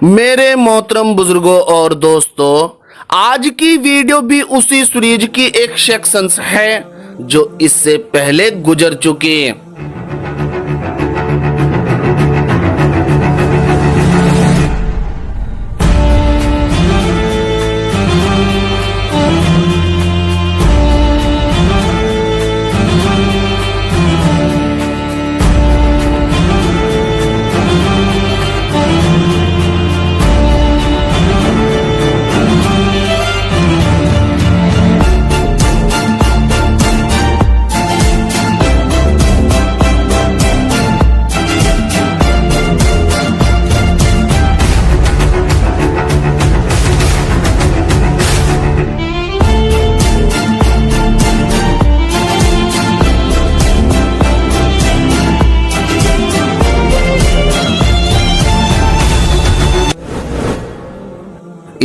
मेरे मोहतरम बुजुर्गों और दोस्तों, आज की वीडियो भी उसी सीरीज की एक सेक्शन है जो इससे पहले गुजर चुकी है।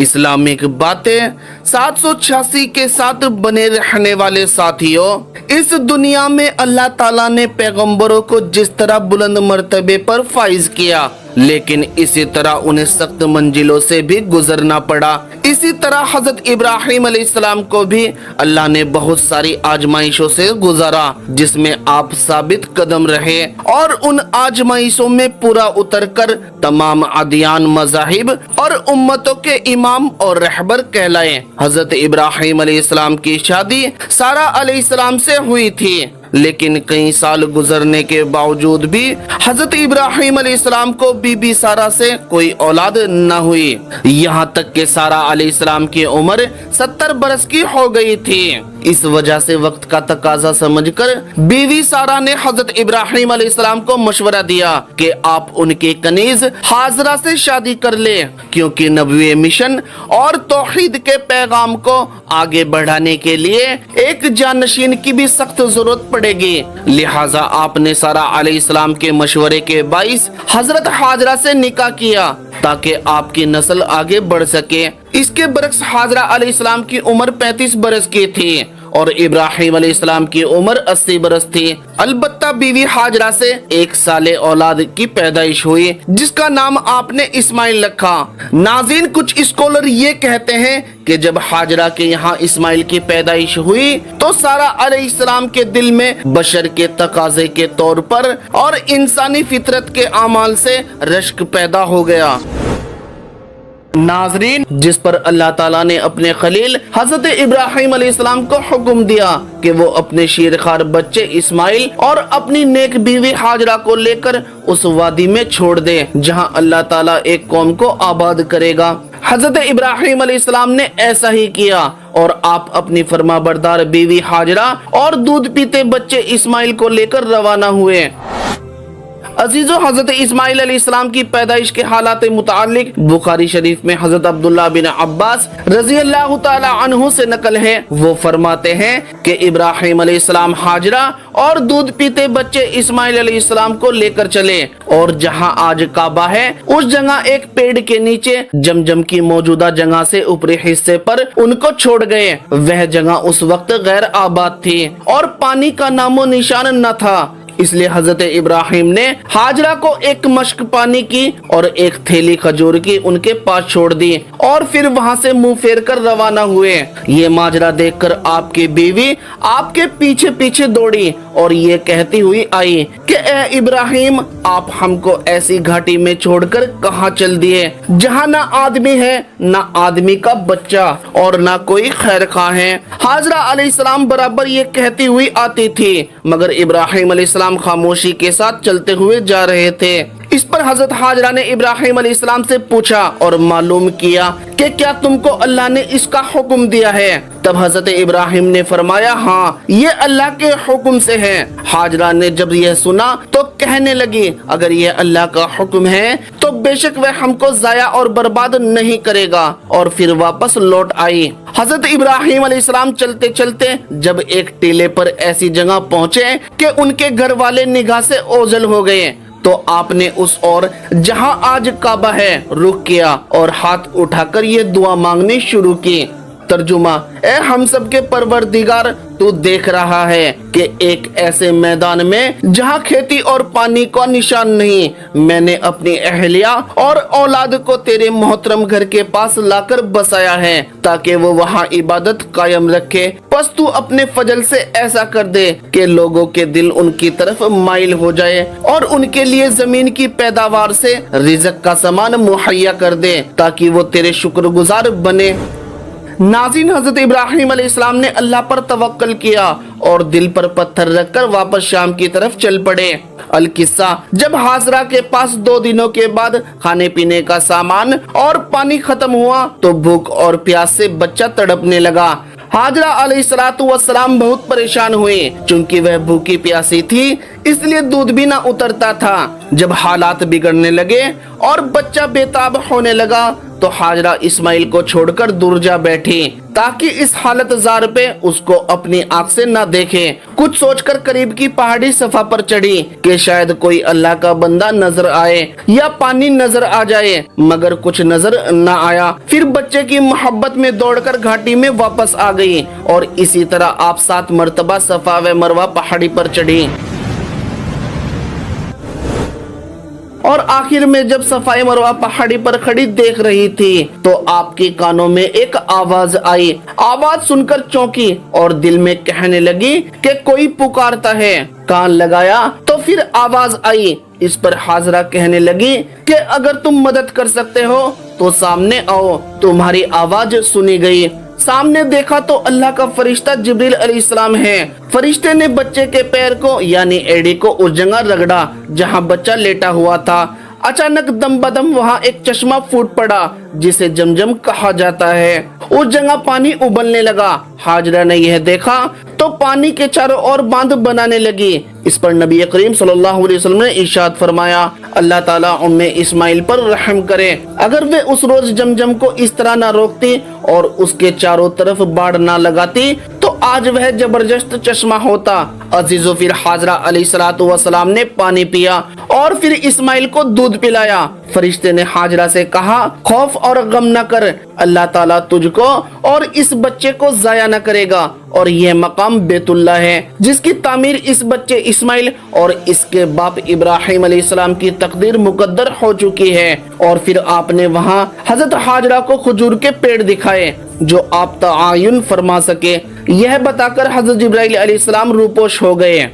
इस्लामिक बातें 786 के साथ बने रहने वाले साथियों, इस दुनिया में अल्लाह ताला ने पैगंबरों को जिस तरह बुलंद मर्तबे पर फाइज किया, लेकिन इसी तरह उन्हें सख्त मंजिलों से भी गुजरना पड़ा। इसी तरह हजरत इब्राहिम अलैहिस्सलाम को भी अल्लाह ने बहुत सारी आजमाइशों से गुजारा, जिसमें आप साबित कदम रहे और उन आजमाइशों में पूरा उतरकर तमाम अदियान, मज़ाहिब और उम्मतों के इमाम और रहबर कहलाए। हजरत इब्राहिम अलैहिस्सलाम की शादी सारा अलैहिस्सलाम से हुई थी, लेकिन कई साल गुजरने के बावजूद भी हजरत इब्राहिम अलैहिस्सलाम को बीबी सारा से कोई औलाद न हुई। यहाँ तक कि सारा अलैहिस्सलाम की उम्र 70 बरस की हो गई थी। इस वजह से वक्त का तकाजा समझकर बीवी सारा ने हजरत इब्राहिम अलैहिस्सलाम को मशवरा दिया कि आप उनके कनीज हाजरा से शादी कर ले, क्योंकि नबवी मिशन और तौहीद के पैगाम को आगे बढ़ाने के लिए एक जानशीन की भी सख्त जरूरत पड़ेगी। लिहाजा आपने सारा अलैहिस्सलाम के मशवरे के बाइस हजरत हाजरा से निकाह किया ताकि आपकी नस्ल आगे बढ़ सके। इसके बरक्स हाजरा अलैहिस्सलाम की उम्र 35 बरस की थी और इब्राहिम अलैहिस्सलाम की उम्र 80 बरस थी। अलबत्ता बीवी हाजरा से एक साले औलाद की पैदाइश हुई, जिसका नाम आपने इस्माइल रखा। नाज़रीन, कुछ स्कॉलर ये कहते हैं कि जब हाजरा के यहाँ इस्माइल की पैदाइश हुई तो सारा अलैहिस्सलाम के दिल में बशर के तकाजे के तौर पर और इंसानी फितरत के अमाल से रश्क पैदा हो गया। नाजरीन, जिस पर अल्लाह ताला ने अपने खलील हजरत इब्राहिम अलैहिस्सलाम को हुक्म दिया कि वो अपने शीरखार बच्चे इस्माइल और अपनी नेक बीवी हाजरा को लेकर उस वादी में छोड़ दे जहां अल्लाह ताला एक कौम को आबाद करेगा। हजरत इब्राहिम अलैहिस्सलाम ने ऐसा ही किया और आप अपनी फरमाबरदार बीवी हाजरा और दूध पीते बच्चे इस्माइल को लेकर रवाना हुए। अजीजों, हजरत इस्माइल अलैहिस्सलाम की पैदाइश के हालात मुतालिक बुखारी शरीफ में हजरत अब्दुल्ला बिन अब्बास रजी अल्लाह ताला अन्हु से नकल है। वो फरमाते हैं कि इब्राहिम अलैहिस्सलाम हाजरा और दूध पीते बच्चे इस्माइल अलैहिस्सलाम को लेकर चले और जहां आज काबा है उस जगह एक पेड़ के नीचे जमजम की मौजूदा जगह से ऊपरी हिस्से पर उनको छोड़ गए। वह जगह उस वक्त गैर आबाद थी और पानी का नामो निशान न था, इसलिए हजरत इब्राहिम ने हाजरा को एक मश्क पानी की और एक थैली खजूर की उनके पास छोड़ दी और फिर वहां से मुंह फेर कर रवाना हुए। ये माजरा देखकर आपकी बीवी आपके पीछे पीछे दौड़ी और ये कहती हुई आई कि ए इब्राहिम, आप हमको ऐसी घाटी में छोड़कर कहाँ चल दिए जहाँ ना आदमी है, ना आदमी का बच्चा और ना कोई खैर खा है। हाजरा अलैहिस्सलाम बराबर ये कहती हुई आती थी, मगर इब्राहिम अलैहिस्सलाम खामोशी के साथ चलते हुए जा रहे थे। इस पर हजरत हाजरा ने इब्राहिम अलैहिस्सलाम से पूछा और मालूम किया कि क्या तुमको अल्लाह ने इसका हुक्म दिया है? तब हजरत इब्राहिम ने फरमाया, हाँ, ये अल्लाह के हुक्म से है। हाजरा ने जब यह सुना तो कहने लगी, अगर ये अल्लाह का हुक्म है तो बेशक वह हमको जाया और बर्बाद नहीं करेगा, और फिर वापस लौट आई। हजरत इब्राहिम अलैहिस्सलाम चलते चलते जब एक टीले पर ऐसी जगह पहुँचे कि उनके घर वाले निगाह से ओझल हो गए, तो आपने उस ओर जहां आज काबा है रुख किया और हाथ उठाकर ये दुआ मांगनी शुरू की। तर्जुमा, ए हम सब के परवरदिगार, तू देख रहा है कि एक ऐसे मैदान में जहाँ खेती और पानी का निशान नहीं, मैंने अपनी अहलिया और औलाद को तेरे मोहतरम घर के पास लाकर बसाया है ताकि वो वहाँ इबादत कायम रखे। बस तू अपने फजल से ऐसा कर दे कि लोगों के दिल उनकी तरफ माइल हो जाए और उनके लिए जमीन की पैदावार से रिज़्क़ का सामान मुहैया कर दे ताकि वो तेरे शुक्रगुजार बने। नाज़रीन, हजरत इब्राहिम अलैहिस्सलाम ने अल्लाह पर तवक्कल किया और दिल पर पत्थर रखकर वापस शाम की तरफ चल पड़े। अल किस्सा, जब हाजरा के पास 2 दिनों के बाद खाने पीने का सामान और पानी खत्म हुआ तो भूख और प्यास से बच्चा तड़पने लगा। हाजरा अलैहिस्सलातु वस्सलाम बहुत परेशान हुए, चूंकि वह भूखी प्यासी थी इसलिए दूध भी ना उतरता था। जब हालात बिगड़ने लगे और बच्चा बेताब होने लगा तो हाजरा इस्माइल को छोड़कर दूर जा बैठी ताकि इस हालत जार पे उसको अपनी आंख से न देखे। कुछ सोचकर करीब की पहाड़ी सफा पर चढ़ी कि शायद कोई अल्लाह का बंदा नजर आए या पानी नजर आ जाए, मगर कुछ नजर न आया। फिर बच्चे की मोहब्बत में दौड़कर घाटी में वापस आ गई और इसी तरह आप 7 मरतबा सफा व मरवा पहाड़ी पर चढ़ी और आखिर में जब सफाई मरवा पहाड़ी पर खड़ी देख रही थी तो आपके कानों में एक आवाज आई। आवाज सुनकर चौंकी और दिल में कहने लगी कि कोई पुकारता है। कान लगाया तो फिर आवाज आई। इस पर हाजरा कहने लगी कि अगर तुम मदद कर सकते हो तो सामने आओ। तुम्हारी आवाज सुनी गई। सामने देखा तो अल्लाह का फरिश्ता जिब्रील अलैहिस्सलाम है। फरिश्ते ने बच्चे के पैर को यानी एड़ी को उस जगह रगड़ा जहां बच्चा लेटा हुआ था। अचानक दम बदम वहां एक चश्मा फूट पड़ा जिसे जमजम कहा जाता है। उस जगह पानी उबलने लगा। हाजरा ने यह देखा तो पानी के चारों ओर बांध बनाने लगी। इस पर नबी करीम सल्लल्लाहु अलैहि वसल्लम ने इरशाद फरमाया, अल्लाह ताला उम्मे इस्माइल पर रहम करे। अगर वे उस रोज जमजम को इस तरह ना रोकती और उसके चारों तरफ बाढ़ ना लगाती तो आज वह जबरदस्त चश्मा होता। अजीजो, फिर हाजरा अलैहिस्सलातु वस्सलाम ने पानी पिया और फिर इस्माइल को दूध पिलाया। फरिश्ते ने हाजरा से कहा, खौफ और गम न कर, अल्लाह ताला तुझको और इस बच्चे को जाया न करेगा और यह मकाम बैतुल्लाह है जिसकी तामीर इस बच्चे इस्माइल और इसके बाप इब्राहिम अलैहिस्सलाम की तकदीर मुकद्दर हो चुकी है। और फिर आपने वहाँ हजरत हाजरा को खजूर के पेड़ दिखाए जो आप तआयुन फरमा सके। यह बताकर हजरत जिब्राइल अलैहिस्सलाम रूपोश हो गए।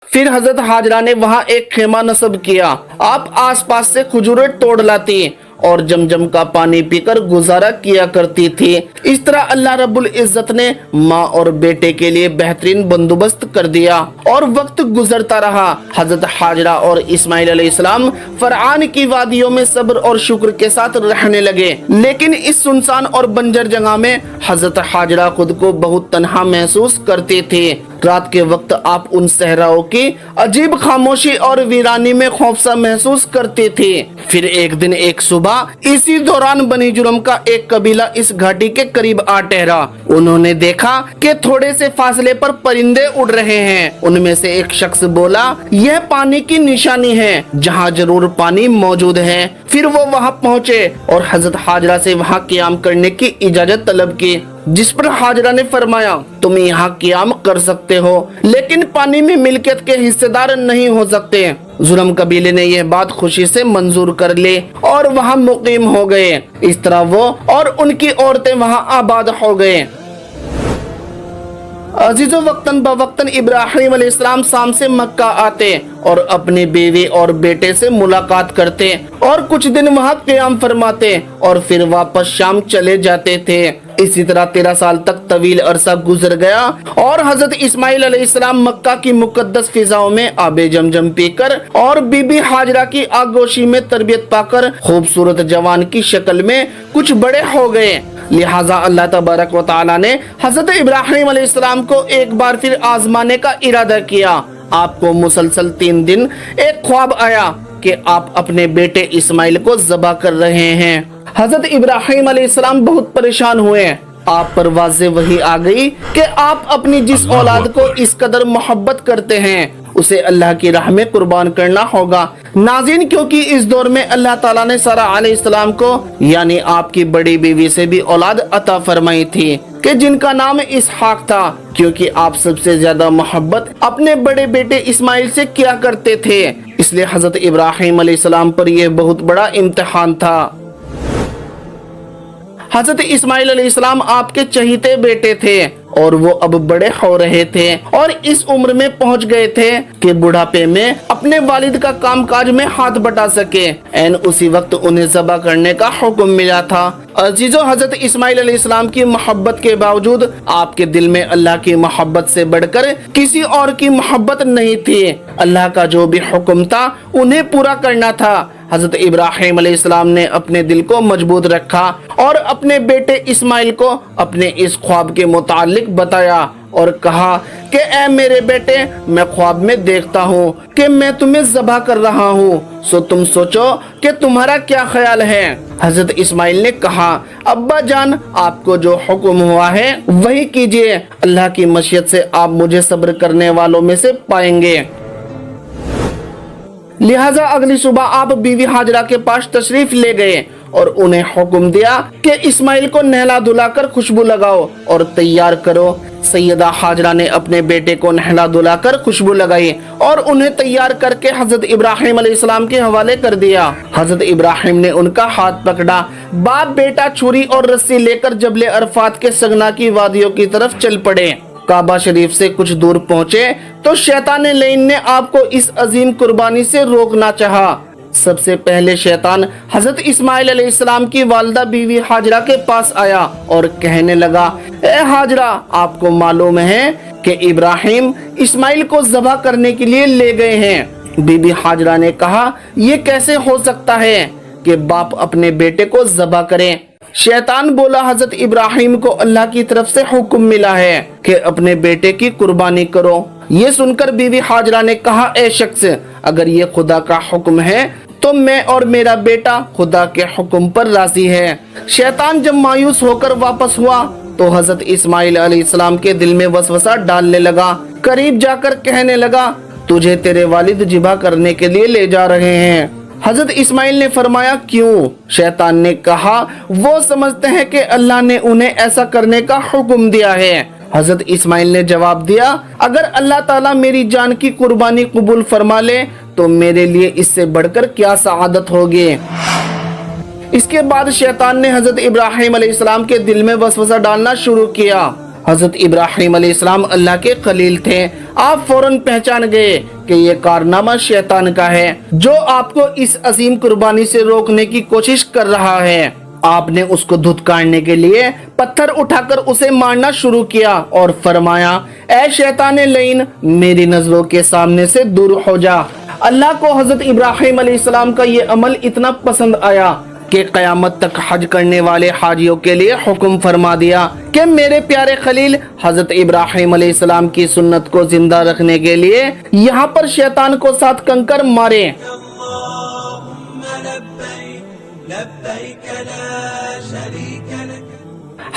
फिर हजरत हाजरा ने वहाँ एक खेमा नस्ब किया। आप आसपास से खजूरें तोड़ लाती और जमजम का पानी पीकर गुजारा किया करती थी। इस तरह अल्लाह रब्बुल इज्जत ने माँ और बेटे के लिए बेहतरीन बंदोबस्त कर दिया और वक्त गुजरता रहा। हजरत हाजरा और इस्माइल अलैहिस्सलाम फरआन की वादियों में सब्र और शुक्र के साथ रहने लगे। लेकिन इस सुनसान और बंजर जगह में हजरत हाजरा खुद को बहुत तन्हा महसूस करती थी। रात के वक्त आप उन सहराओं की अजीब खामोशी और वीरानी में खौफसा महसूस करती थी। फिर एक दिन एक सुबह इसी दौरान बनी जुर्म का एक कबीला इस घाटी के करीब आ ठहरा। उन्होंने देखा कि थोड़े से फासले पर परिंदे उड़ रहे हैं। उनमें से एक शख्स बोला, यह पानी की निशानी है, जहाँ जरूर पानी मौजूद है। फिर वो वहाँ पहुँचे और हजरत हाजरा से वहाँ क़ियाम करने की इजाजत तलब की, जिस पर हाजरा ने फरमाया, तुम यहाँ क़ियाम कर सकते हो लेकिन पानी में मिल्कियत के हिस्सेदार नहीं हो सकते। जुर्म कबीले ने यह बात खुशी से मंजूर कर ली और वहाँ मुकीम हो गए। इस तरह वो और उनकी औरतें वहाँ आबाद हो गए। अजीजो, वक्तन बवक्तन इब्राहिम अलैहिस्सलाम शाम से मक्का आते और अपनी बीवी और बेटे से मुलाकात करते और कुछ दिन वहाँ क़ियाम फरमाते और फिर वापस शाम चले जाते थे। इसी तरह 13 साल तक तवील अरसा गुजर गया और हजरत इस्माइल अलैहिस्सलाम मक्का की मुकद्दस फिजाओं में आबे जमजम पीकर और बीबी हाजरा की आगोशी में तरबियत पाकर खूबसूरत जवान की शक्ल में कुछ बड़े हो गए। लिहाजा अल्लाह तबारक व तआला ने हजरत इब्राहिम अलैहिस्सलाम को एक बार फिर आजमाने का इरादा किया। आपको मुसलसल 3 दिन एक ख्वाब आया कि आप अपने बेटे इस्माइल को ज़बह कर रहे हैं। हजरत इब्राहिम अलैहिस्सलाम बहुत परेशान हुए। आप पर वाज़े वही आ गई कि आप अपनी जिस औलाद को इस कदर मोहब्बत करते हैं اسے اللہ کی راہ میں قربان کرنا ہوگا۔ ناظرین، کیونکہ اس دور میں اللہ تعالیٰ نے سارہ علیہ السلام کو یعنی آپ کی بڑی بیوی سے بھی اولاد عطا فرمائی تھی کہ جن کا نام اسحاق تھا، کیونکہ آپ سب سے زیادہ محبت اپنے بڑے بیٹے اسماعیل سے کیا کرتے تھے، اس لیے حضرت ابراہیم علیہ السلام پر یہ بہت بڑا امتحان تھا۔ حضرت اسماعیل علیہ السلام آپ کے چہیتے بیٹے تھے اور وہ اب بڑے ہو رہے تھے اور اس عمر میں پہنچ گئے تھے کہ بڑھاپے میں اپنے والد کا کام کاج میں ہاتھ بٹا سکے۔ این اسی وقت انہیں ذبح کرنے کا حکم ملا تھا۔ عزیزو، حضرت اسماعیل علیہ السلام کی محبت کے باوجود آپ کے دل میں اللہ کی محبت سے بڑھ کر کسی اور کی محبت نہیں تھی۔ اللہ کا جو بھی حکم تھا انہیں پورا کرنا تھا۔ حضرت ابراہیم علیہ السلام نے اپنے دل کو مضبوط رکھا اور اپنے بیٹے اسماعیل کو اپنے اس خواب کے متعلق بتایا اور کہا کہ اے میرے بیٹے، میں خواب میں دیکھتا ہوں کہ میں تمہیں ذبح کر رہا ہوں، سو تم سوچو کہ تمہارا کیا خیال ہے۔ حضرت اسماعیل نے کہا، ابا جان، آپ کو جو حکم ہوا ہے وہی کیجئے، اللہ کی مشیت سے آپ مجھے صبر کرنے والوں میں سے پائیں گے۔ لہٰذا اگلی صبح آپ بیوی ہاجرہ کے پاس تشریف لے گئے اور انہیں حکم دیا کہ اسماعیل کو نہلا دھلا کر خوشبو لگاؤ اور تیار کرو۔ سیدہ ہاجرہ نے اپنے بیٹے کو نہلا دھلا کر خوشبو لگائی اور انہیں تیار کر کے حضرت ابراہیم علیہ السلام کے حوالے کر دیا۔ حضرت ابراہیم نے ان کا ہاتھ پکڑا، باپ بیٹا چھری اور رسی لے کر جبل عرفات کے سگنا کی وادیوں کی طرف چل پڑے۔ کعبہ شریف سے کچھ دور پہنچے تو شیطان لعین نے آپ کو اس عظیم قربانی سے روکنا چاہا۔ سب سے پہلے شیطان حضرت اسماعیل علیہ السلام کی والدہ بیوی ہاجرہ کے پاس آیا اور کہنے لگا، اے ہاجرہ، آپ کو معلوم ہے کہ ابراہیم اسماعیل کو ذبح کرنے کے لیے لے گئے ہیں۔ بی بی ہاجرہ نے کہا، یہ کیسے ہو سکتا ہے کہ باپ اپنے بیٹے کو ذبح کرے؟ شیطان بولا، حضرت ابراہیم کو اللہ کی طرف سے حکم ملا ہے کہ اپنے بیٹے کی قربانی کرو۔ یہ سن کر بی بی ہاجرہ نے کہا، اے شخص، اگر یہ خدا کا حکم ہے تو میں اور میرا بیٹا خدا کے حکم پر راضی ہے۔ شیطان جب مایوس ہو کر واپس ہوا تو حضرت اسماعیل علیہ السلام کے دل میں وسوسہ ڈالنے لگا، قریب جا کر کہنے لگا، تجھے تیرے والد ذبح کرنے کے لیے لے جا رہے ہیں۔ حضرت اسماعیل نے فرمایا، کیوں؟ شیطان نے کہا، وہ سمجھتے ہیں کہ اللہ نے انہیں ایسا کرنے کا حکم دیا ہے۔ حضرت اسماعیل نے جواب دیا، اگر اللہ تعالیٰ میری جان کی قربانی قبول فرما لے تو میرے لیے اس سے بڑھ کر کیا سعادت ہوگی۔ اس کے بعد شیطان نے حضرت ابراہیم علیہ السلام کے دل میں وسوسہ ڈالنا شروع کیا۔ حضرت ابراہیم علیہ السلام اللہ کے خلیل تھے۔ آپ فوراً پہچان گئے کہ یہ کارنامہ شیطان کا ہے جو آپ کو اس عظیم قربانی سے روکنے کی کوشش کر رہا ہے۔ آپ نے اس کو دھتکارنے کے لیے پتھر اٹھا کر اسے مارنا شروع کیا اور فرمایا، اے شیطان لعین، میری نظروں کے سامنے سے دور ہو جا۔ اللہ کو حضرت ابراہیم علیہ السلام کا یہ عمل اتنا پسند آیا کہ قیامت تک حج کرنے والے حاجیوں کے لیے حکم فرما دیا کہ میرے پیارے خلیل حضرت ابراہیم علیہ السلام کی سنت کو زندہ رکھنے کے لیے یہاں پر شیطان کو 7 کنکر مارے۔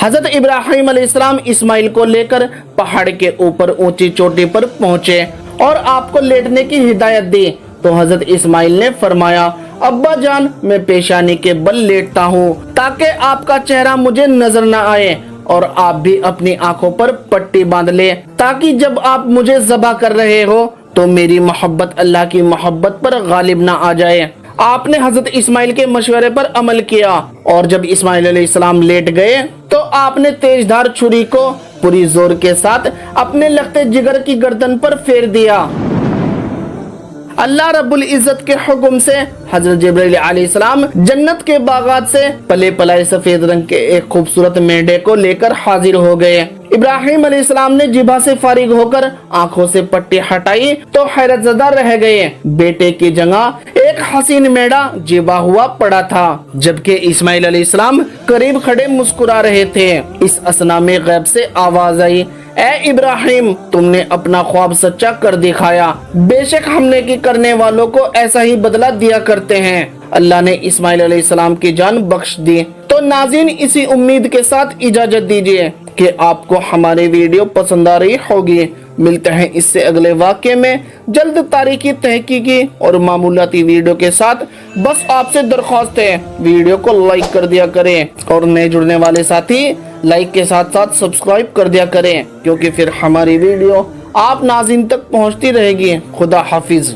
حضرت ابراہیم علیہ السلام اسماعیل کو لے کر پہاڑ کے اوپر اونچی چوٹی پر پہنچے اور آپ کو لیٹنے کی ہدایت دی تو حضرت اسماعیل نے فرمایا، ابا جان، میں پیشانی کے بل لیٹتا ہوں تاکہ آپ کا چہرہ مجھے نظر نہ آئے، اور آپ بھی اپنی آنکھوں پر پٹی باندھ لے تاکہ جب آپ مجھے ذبح کر رہے ہو تو میری محبت اللہ کی محبت پر غالب نہ آ جائے۔ آپ نے حضرت اسماعیل کے مشورے پر عمل کیا اور جب اسماعیل علیہ السلام لیٹ گئے تو آپ نے تیز دھار چھری کو پوری زور کے ساتھ اپنے لخت جگر کی گردن پر پھیر دیا۔ اللہ رب العزت کے حکم سے حضرت جبرائیل علیہ السلام جنت کے باغات سے پلے پلائے سفید رنگ کے ایک خوبصورت مینڈے کو لے کر حاضر ہو گئے۔ ابراہیم علیہ السلام نے جبہ سے فارغ ہو کر آنکھوں سے پٹی ہٹائی تو حیرت زدہ رہ گئے۔ بیٹے کی جگہ ایک حسین میڑا جبہ ہوا پڑا تھا جبکہ اسماعیل علیہ السلام قریب کھڑے مسکرا رہے تھے۔ اس اثنا میں غیب سے آواز آئی، اے ابراہیم، تم نے اپنا خواب سچا کر دکھایا، بے شک ہم نیکی کرنے والوں کو ایسا ہی بدلہ دیا کرتے ہیں۔ اللہ نے اسماعیل علیہ السلام کی جان بخش دی۔ تو ناظرین، اسی امید کے ساتھ اجازت دیجیے کہ آپ کو ہماری ویڈیو پسند آ رہی ہوگی۔ ملتے ہیں اس سے اگلے واقعے میں جلد تاریخی تحقیقی اور معمولاتی ویڈیو کے ساتھ۔ بس آپ سے درخواست ہے ویڈیو کو لائک کر دیا کریں اور نئے جڑنے والے ساتھی لائک کے ساتھ ساتھ سبسکرائب کر دیا کریں، کیونکہ پھر ہماری ویڈیو آپ ناظرین تک پہنچتی رہے گی۔ خدا حافظ۔